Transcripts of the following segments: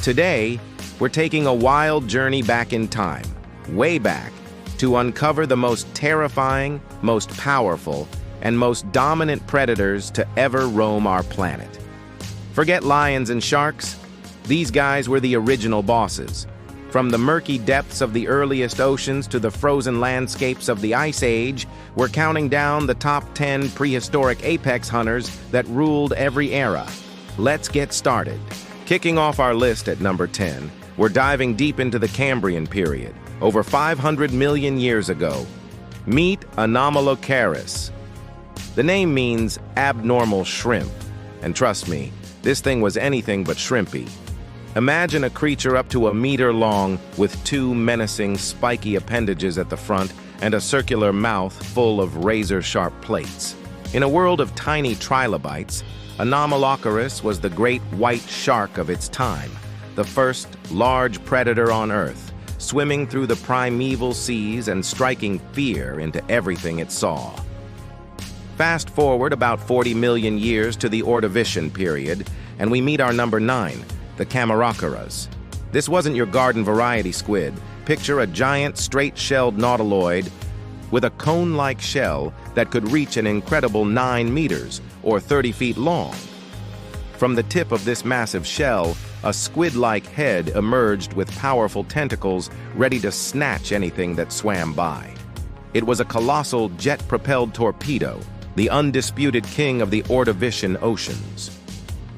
Today, we're taking a wild journey back in time, way back, to uncover the most terrifying, most powerful, and most dominant predators to ever roam our planet. Forget lions and sharks. These guys were the original bosses. From the murky depths of the earliest oceans to the frozen landscapes of the Ice Age, we're counting down the top 10 prehistoric apex hunters that ruled every era. Let's get started. Kicking off our list at number 10, we're diving deep into the Cambrian period, over 500 million years ago. Meet Anomalocaris. The name means abnormal shrimp, and trust me, this thing was anything but shrimpy. Imagine a creature up to a meter long with two menacing, spiky appendages at the front and a circular mouth full of razor-sharp plates. In a world of tiny trilobites, Anomalocaris was the great white shark of its time, the first large predator on Earth, swimming through the primeval seas and striking fear into everything it saw. Fast forward about 40 million years to the Ordovician period, and we meet our number 9, the Camaracaras. This wasn't your garden variety squid. Picture a giant straight-shelled nautiloid with a cone-like shell that could reach an incredible 9 meters, or 30 feet long. From the tip of this massive shell, a squid-like head emerged with powerful tentacles ready to snatch anything that swam by. It was a colossal jet-propelled torpedo, the undisputed king of the Ordovician oceans.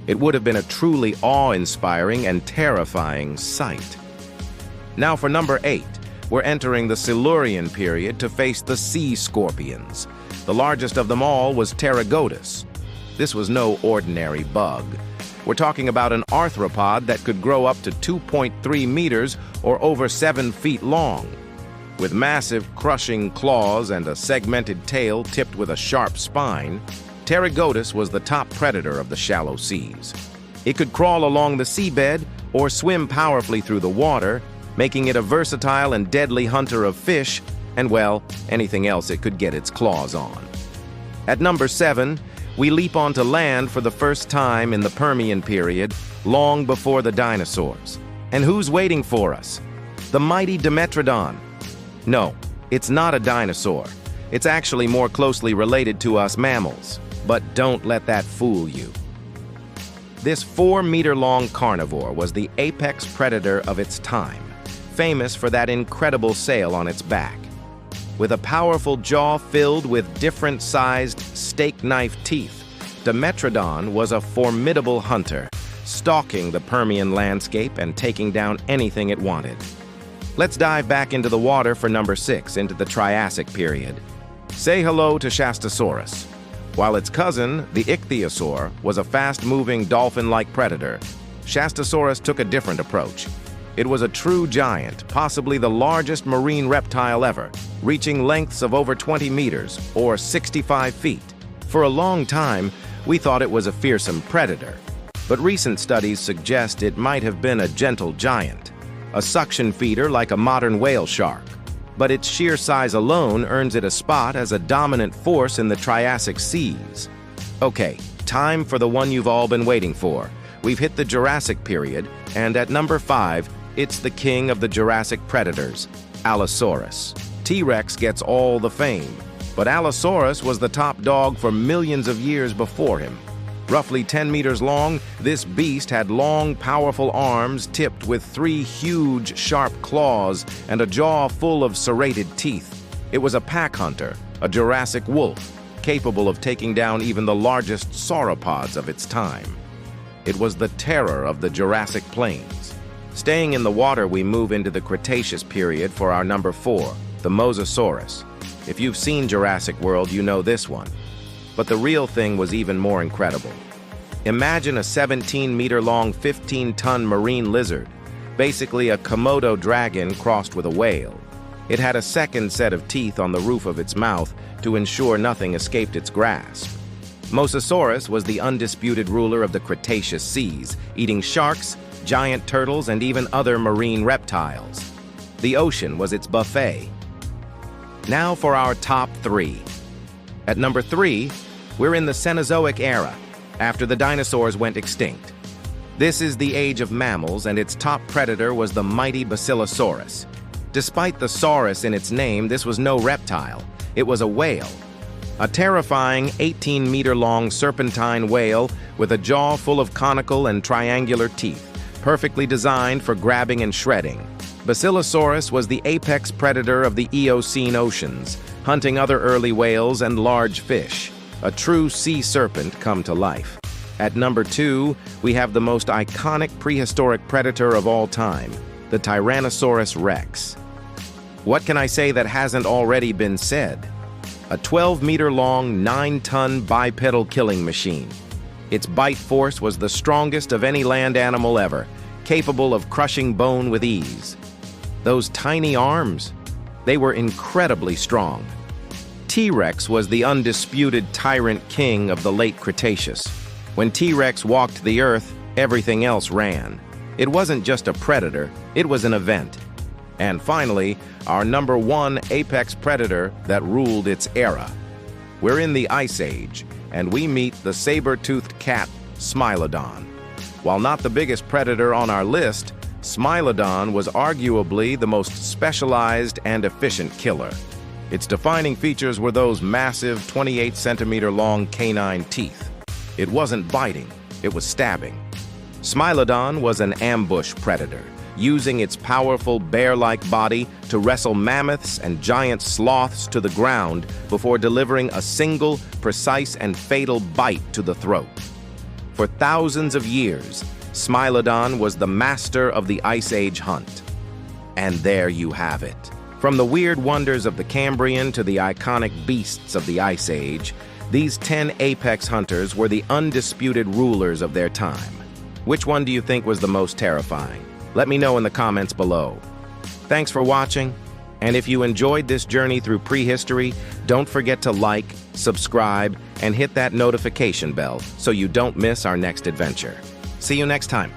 It would have been a truly awe-inspiring and terrifying sight. Now for number 8, we're entering the Silurian period to face the sea scorpions. The largest of them all was Pterygotus. This was no ordinary bug. We're talking about an arthropod that could grow up to 2.3 meters or over 7 feet long. With massive, crushing claws and a segmented tail tipped with a sharp spine, Pterygotus was the top predator of the shallow seas. It could crawl along the seabed or swim powerfully through the water, making it a versatile and deadly hunter of fish and, well, anything else it could get its claws on. At number 7, we leap onto land for the first time in the Permian period, long before the dinosaurs. And who's waiting for us? The mighty Dimetrodon. No, it's not a dinosaur. It's actually more closely related to us mammals. But don't let that fool you. This 4-meter-long carnivore was the apex predator of its time, famous for that incredible sail on its back. With a powerful jaw filled with different-sized steak knife teeth, Dimetrodon was a formidable hunter, stalking the Permian landscape and taking down anything it wanted. Let's dive back into the water for number 6, into the Triassic period. Say hello to Shastasaurus. While its cousin, the ichthyosaur, was a fast-moving dolphin-like predator, Shastasaurus took a different approach. It was a true giant, possibly the largest marine reptile ever, reaching lengths of over 20 meters, or 65 feet. For a long time, we thought it was a fearsome predator, but recent studies suggest it might have been a gentle giant, a suction feeder like a modern whale shark. But its sheer size alone earns it a spot as a dominant force in the Triassic seas. Okay, time for the one you've all been waiting for. We've hit the Jurassic period, and at number 5, it's the king of the Jurassic predators, Allosaurus. T-Rex gets all the fame, but Allosaurus was the top dog for millions of years before him. Roughly 10 meters long, this beast had long, powerful arms tipped with 3 huge, sharp claws and a jaw full of serrated teeth. It was a pack hunter, a Jurassic wolf, capable of taking down even the largest sauropods of its time. It was the terror of the Jurassic plains. Staying in the water, we move into the Cretaceous period for our number 4, the Mosasaurus. If you've seen Jurassic World, you know this one. But the real thing was even more incredible. Imagine a 17-meter-long, 15-ton marine lizard, basically a Komodo dragon crossed with a whale. It had a second set of teeth on the roof of its mouth to ensure nothing escaped its grasp. Mosasaurus was the undisputed ruler of the Cretaceous seas, eating sharks, giant turtles, and even other marine reptiles. The ocean was its buffet. Now for our top 3. At number 3, we're in the Cenozoic era, after the dinosaurs went extinct. This is the age of mammals, and its top predator was the mighty Basilosaurus. Despite the saurus in its name, this was no reptile. It was a whale. A terrifying 18-meter-long serpentine whale with a jaw full of conical and triangular teeth, perfectly designed for grabbing and shredding. Basilosaurus was the apex predator of the Eocene oceans, hunting other early whales and large fish, a true sea serpent come to life. At number 2, we have the most iconic prehistoric predator of all time, the Tyrannosaurus rex. What can I say that hasn't already been said? A 12-meter-long, 9-ton bipedal killing machine. Its bite force was the strongest of any land animal ever, capable of crushing bone with ease. Those tiny arms, they were incredibly strong. T-Rex was the undisputed tyrant king of the late Cretaceous. When T-Rex walked the earth, everything else ran. It wasn't just a predator, it was an event. And finally, our number 1 apex predator that ruled its era. We're in the Ice Age, and we meet the saber-toothed cat, Smilodon. While not the biggest predator on our list, Smilodon was arguably the most specialized and efficient killer. Its defining features were those massive 28-centimeter-long canine teeth. It wasn't biting, it was stabbing. Smilodon was an ambush predator, using its powerful bear-like body to wrestle mammoths and giant sloths to the ground before delivering a single, precise, and fatal bite to the throat. For thousands of years, Smilodon was the master of the Ice Age hunt. And there you have it. From the weird wonders of the Cambrian to the iconic beasts of the Ice Age, these 10 apex hunters were the undisputed rulers of their time. Which one do you think was the most terrifying? Let me know in the comments below. Thanks for watching, and if you enjoyed this journey through prehistory, don't forget to like, subscribe, and hit that notification bell so you don't miss our next adventure. See you next time.